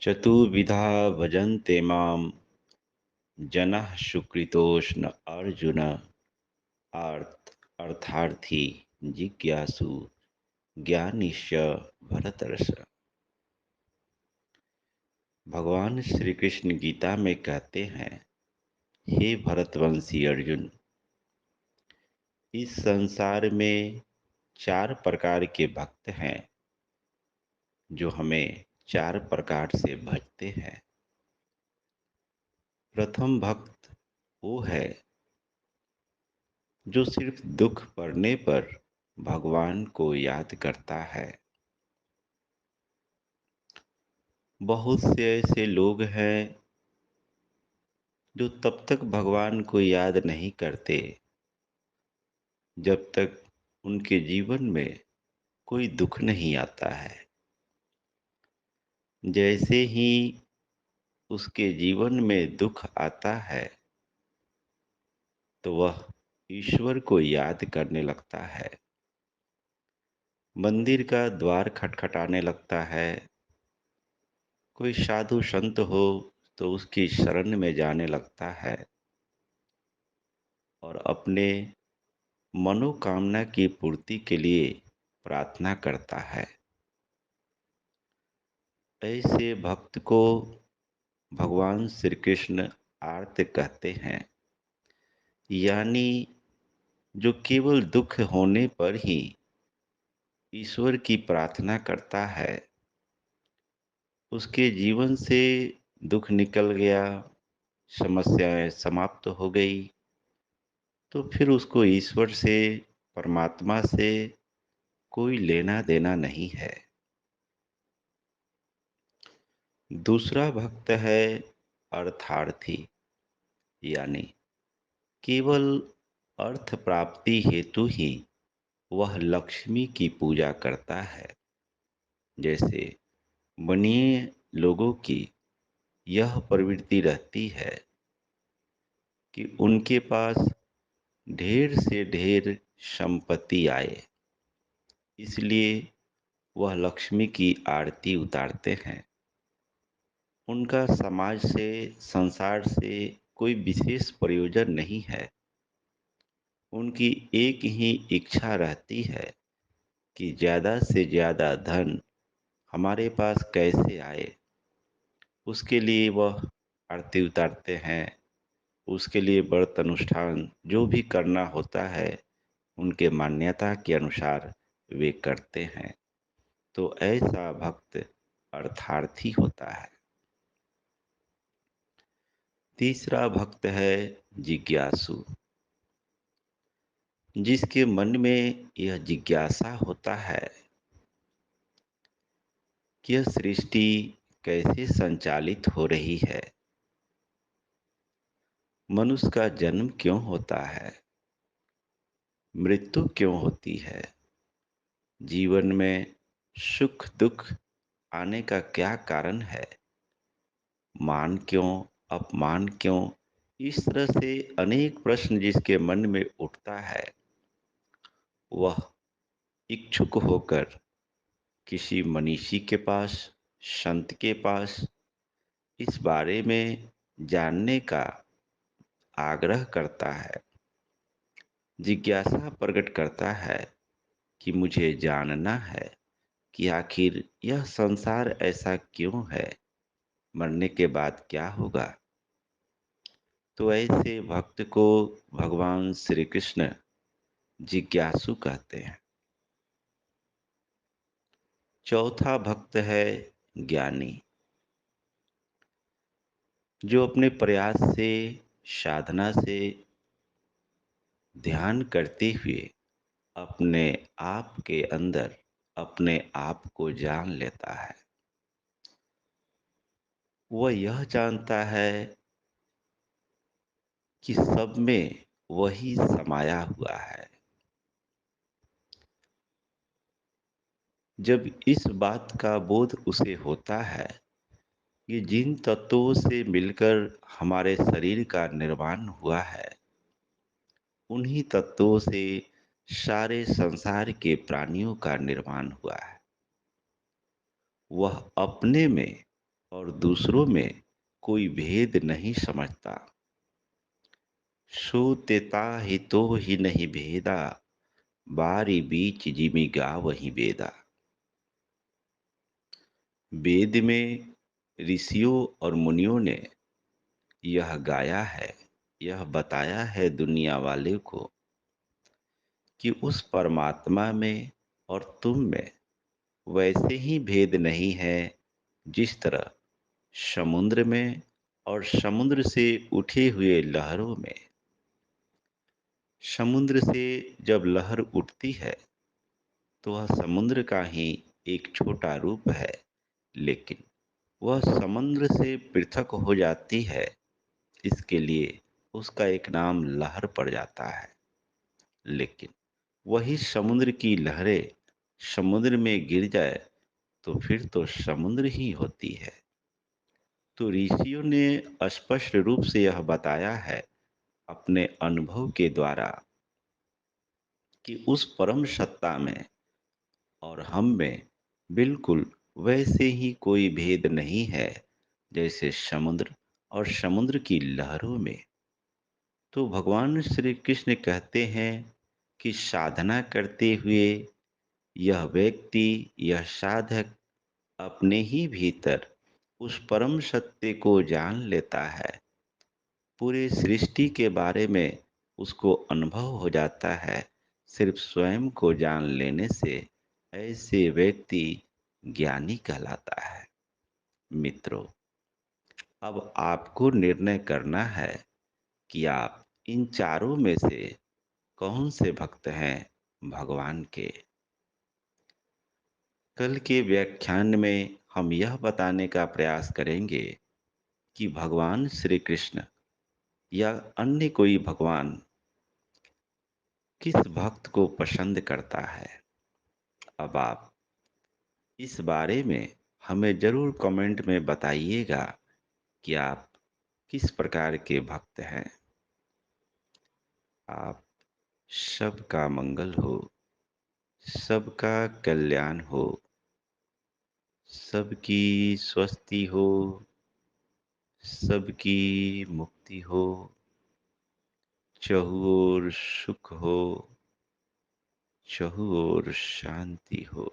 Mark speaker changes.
Speaker 1: चतुर्विधा भजन्ते मां जनः सुकृतोष्ण अर्जुन अर्थार्थी जिज्ञासु ज्ञानिश्च भरतर्षभ। भगवान श्री कृष्ण गीता में कहते हैं, हे भरतवंशी अर्जुन, इस संसार में चार प्रकार के भक्त हैं जो हमें चार प्रकार से भजते हैं। प्रथम भक्त वो है जो सिर्फ दुख पड़ने पर भगवान को याद करता है। बहुत से ऐसे लोग हैं जो तब तक भगवान को याद नहीं करते जब तक उनके जीवन में कोई दुख नहीं आता है। जैसे ही उसके जीवन में दुख आता है तो वह ईश्वर को याद करने लगता है, मंदिर का द्वार खटखटाने लगता है, कोई साधु संत हो तो उसकी शरण में जाने लगता है और अपने मनोकामना की पूर्ति के लिए प्रार्थना करता है। ऐसे भक्त को भगवान श्री कृष्ण आर्त कहते हैं, यानी जो केवल दुख होने पर ही ईश्वर की प्रार्थना करता है। उसके जीवन से दुख निकल गया, समस्याएं समाप्त हो गई, तो फिर उसको ईश्वर से, परमात्मा से कोई लेना देना नहीं है। दूसरा भक्त है अर्थार्थी, यानी केवल अर्थ प्राप्ति हेतु ही वह लक्ष्मी की पूजा करता है। जैसे बनिए लोगों की यह प्रवृत्ति रहती है कि उनके पास ढेर से ढेर संपत्ति आए, इसलिए वह लक्ष्मी की आरती उतारते हैं। उनका समाज से, संसार से कोई विशेष प्रयोजन नहीं है। उनकी एक ही इच्छा रहती है कि ज़्यादा से ज़्यादा धन हमारे पास कैसे आए। उसके लिए वह आरती उतारते हैं, उसके लिए व्रत अनुष्ठान जो भी करना होता है उनके मान्यता के अनुसार वे करते हैं। तो ऐसा भक्त अर्थार्थी होता है। तीसरा भक्त है जिज्ञासु, जिसके मन में यह जिज्ञासा होता है कि यह सृष्टि कैसे संचालित हो रही है, मनुष्य का जन्म क्यों होता है, मृत्यु क्यों होती है, जीवन में सुख दुख आने का क्या कारण है, मान क्यों, अपमान क्यों। इस तरह से अनेक प्रश्न जिसके मन में उठता है, वह इच्छुक होकर किसी मनीषी के पास, संत के पास इस बारे में जानने का आग्रह करता है, जिज्ञासा प्रकट करता है कि मुझे जानना है कि आखिर यह संसार ऐसा क्यों है, मरने के बाद क्या होगा। तो ऐसे भक्त को भगवान श्री कृष्ण जिज्ञासु कहते हैं। चौथा भक्त है ज्ञानी, जो अपने प्रयास से, साधना से, ध्यान करते हुए अपने आप के अंदर अपने आप को जान लेता है। वह यह जानता है कि सब में वही समाया हुआ है। जब इस बात का बोध उसे होता है कि जिन तत्वों से मिलकर हमारे शरीर का निर्माण हुआ है, उन्हीं तत्वों से सारे संसार के प्राणियों का निर्माण हुआ है, वह अपने में और दूसरों में कोई भेद नहीं समझता। सो तेता ही तो ही नहीं भेदा, बारी बीच जिमि गावहीं बेदा। वेद में ऋषियों और मुनियों ने यह गाया है, यह बताया है दुनिया वाले को कि उस परमात्मा में और तुम में वैसे ही भेद नहीं है जिस तरह समुद्र में और समुद्र से उठे हुए लहरों में। समुद्र से जब लहर उठती है तो वह समुद्र का ही एक छोटा रूप है, लेकिन वह समुद्र से पृथक हो जाती है, इसके लिए उसका एक नाम लहर पड़ जाता है। लेकिन वही समुद्र की लहरें समुद्र में गिर जाए तो फिर तो समुद्र ही होती है। तो ऋषियों ने स्पष्ट रूप से यह बताया है अपने अनुभव के द्वारा कि उस परम सत्ता में और हम में बिल्कुल वैसे ही कोई भेद नहीं है जैसे समुद्र और समुद्र की लहरों में। तो भगवान श्री कृष्ण कहते हैं कि साधना करते हुए यह व्यक्ति, यह साधक अपने ही भीतर उस परम सत्य को जान लेता है। पूरे सृष्टि के बारे में उसको अनुभव हो जाता है। सिर्फ स्वयं को जान लेने से ऐसे व्यक्ति ज्ञानी कहलाता है। मित्रों, अब आपको निर्णय करना है कि आप इन चारों में से कौन से भक्त हैं भगवान के। कल के व्याख्यान में हम यह बताने का प्रयास करेंगे कि भगवान श्री कृष्ण या अन्य कोई भगवान किस भक्त को पसंद करता है। अब आप इस बारे में हमें ज़रूर कमेंट में बताइएगा कि आप किस प्रकार के भक्त हैं। आप सबका मंगल हो, सबका कल्याण हो, सबकी स्वस्ति हो, सबकी मुक्ति हो, चहुँ ओर सुख हो, चहुँ ओर शांति हो।